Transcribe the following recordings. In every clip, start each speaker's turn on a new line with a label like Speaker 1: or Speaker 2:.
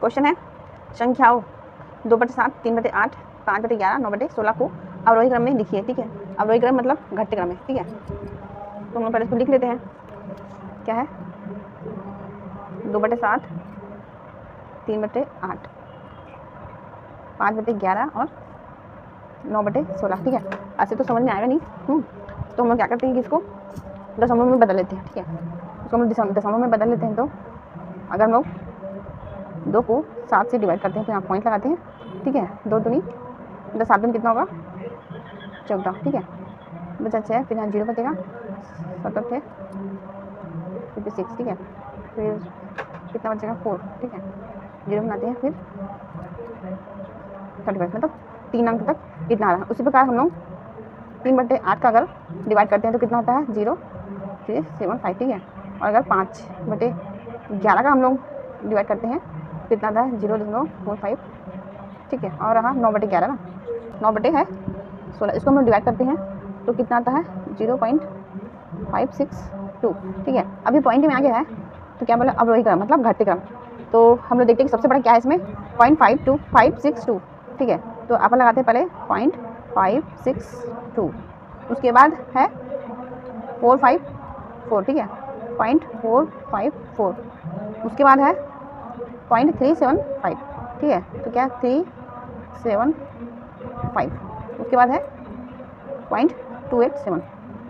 Speaker 1: Question है संख्याओं 2/7, 3/8, 5/11, 9/16 को अवरोही क्रम में लिखिए। ठीक है, अवरोही क्रम मतलब घटते क्रम में। ठीक है, तो हम लोग पहले इसको लिख लेते हैं। क्या है 2/7, 3/8, 5/11 और 9/16। ठीक है, ऐसे तो समझ में आएगा नहीं। तो हम लोग क्या करते हैं कि इसको दशमलव में बदल लेते हैं। ठीक है, इसको हम लोग दशमलव में बदल लेते हैं। तो अगर हम लोग 2 को 7 से डिवाइड करते हैं तो यहाँ पॉइंट लगाते हैं। ठीक है, 2 दूनी 10, 7 दूनी कितना होगा 14। ठीक है, बचा 6, फिर यहाँ 0 बचेगा, 7 है 56। ठीक है, फिर कितना बचेगा 4। ठीक है, 0 बनाते हैं, फिर 35 मतलब 3 अंक तक कितना आ रहा है। उसी प्रकार हम लोग 3/8 का अगर डिवाइड करते हैं तो कितना होता है 0.375। ठीक है, और अगर 5/11 का हम लोग डिवाइड करते हैं कितना आता है 0.45। ठीक है, और रहा 9/11 ना, 9/16 इसको हम लोग डिवाइड करते हैं तो कितना आता है 0.562। ठीक है, अभी पॉइंट में आ गया है तो क्या बोला अवरोही क्रम मतलब घटते क्रम। तो हम लोग देखते हैं कि सबसे बड़ा क्या है इसमें 0.52562। ठीक है, तो आप लगाते हैं पहले 0.562, उसके बाद है 454। ठीक है, 0.454, उसके बाद है 0.375। ठीक है, तो क्या 375, उसके बाद है 0.287,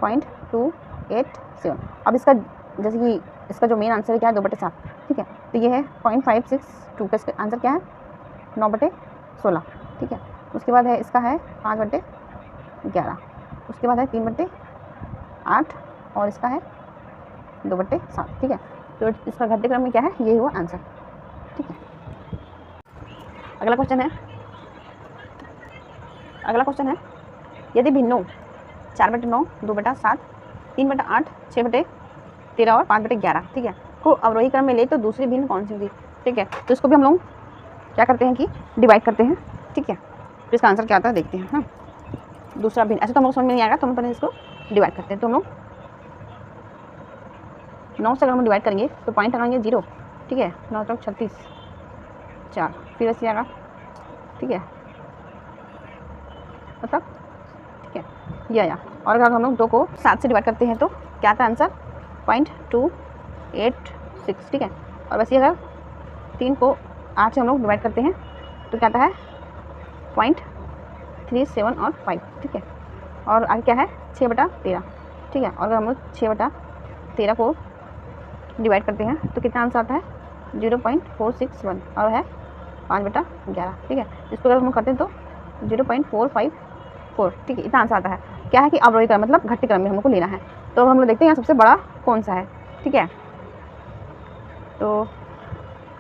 Speaker 1: 0.287। अब इसका जैसे कि इसका जो मेन आंसर है क्या है 2/7। ठीक है, तो ये है 0.562 का इसका आंसर क्या है 9/16। ठीक है, उसके बाद है इसका है 5/11, उसके बाद है 3/8 और इसका है 2/7। ठीक है, तो इसका घटते क्रम में क्या है ये हुआ आंसर। ठीक है, अगला क्वेश्चन है यदि भिन्नों 4/9, 2/7, 3/8, 6/13 और 5/11 ठीक है को अवरोही क्रम में ले तो दूसरी भिन्न कौन सी होगी। ठीक है, तो इसको भी हम लोग क्या करते हैं कि डिवाइड करते हैं। ठीक है, तो इसका आंसर क्या आता है देखते हैं। हाँ, दूसरा भिन्न ऐसे तो हम लोग समझ में नहीं आएगा, तो हम पहले इसको डिवाइड करते हैं। तो हम लोग 9 से अगर हम डिवाइड करेंगे तो पॉइंट लगाएंगे 0। ठीक है, 9 तक 36, 4 फिर ऐसे आएगा। ठीक है, मतलब ठीक है ये आया। और अगर हम लोग 2 को 7 से डिवाइड करते हैं तो क्या आता है आंसर 0.286। ठीक है, और वैसे अगर 3 को 8 से हम लोग डिवाइड करते हैं तो क्या आता है 0.37 और 5। ठीक है, और आगे क्या है 6/13। ठीक है, और अगर हम लोग 6/13 को डिवाइड करते हैं तो कितना आंसर आता है 0.461 और है 5/11। ठीक है, इसको अगर हम लोग करते हैं तो 0.454। ठीक है, इतना आंसर आता है। क्या है कि अवरोही क्रम मतलब घटते क्रम में हम लोग को लेना है। तो हम लोग देखते हैं यहाँ सबसे बड़ा कौन सा है। ठीक है, तो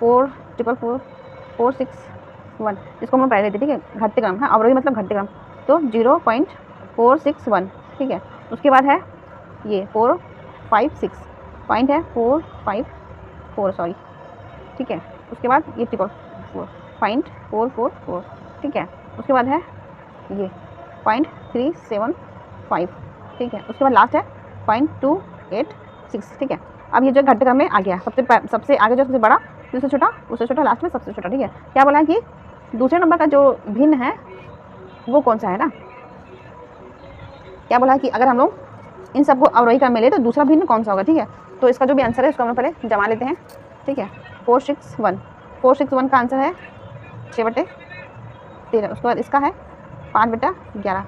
Speaker 1: 44446 इसको हम लोग पहले लेते हैं। ठीक है, घटते क्रम है, अवरोही मतलब घटते क्रम, तो 0.461। ठीक है, उसके बाद है ये 456, पॉइंट है 454 सॉरी। ठीक है, उसके बाद ये 444.444। ठीक है, उसके बाद है ये 0.375। ठीक है, उसके बाद लास्ट है 0.286। ठीक है, अब ये जो घटते क्रम में आ गया सबसे आगे जो सबसे बड़ा उससे छोटा उससे छोटा लास्ट में सबसे छोटा। ठीक है, क्या बोला है कि दूसरे नंबर का जो भिन्न है वो कौन सा है ना, क्या बोला है कि अगर हम लोग इन सबको अवरोही क्रम में ले तो दूसरा भिन्न कौन सा होगा। ठीक है, तो इसका जो भी आंसर है उसको हम लोग पहले जमा लेते हैं। ठीक है, 461 का आंसर है 6/13। उसके बाद इसका है 5/11,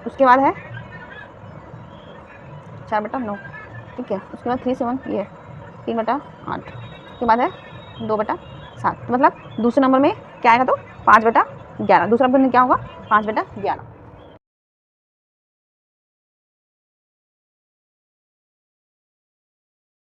Speaker 1: उसके बाद है 4/9। ठीक है, उसके बाद 37 ये 3/8, उसके बाद है 2/7। तो मतलब दूसरे नंबर में क्या आएगा तो 5/11, दूसरा भिन्न क्या होगा 5/11।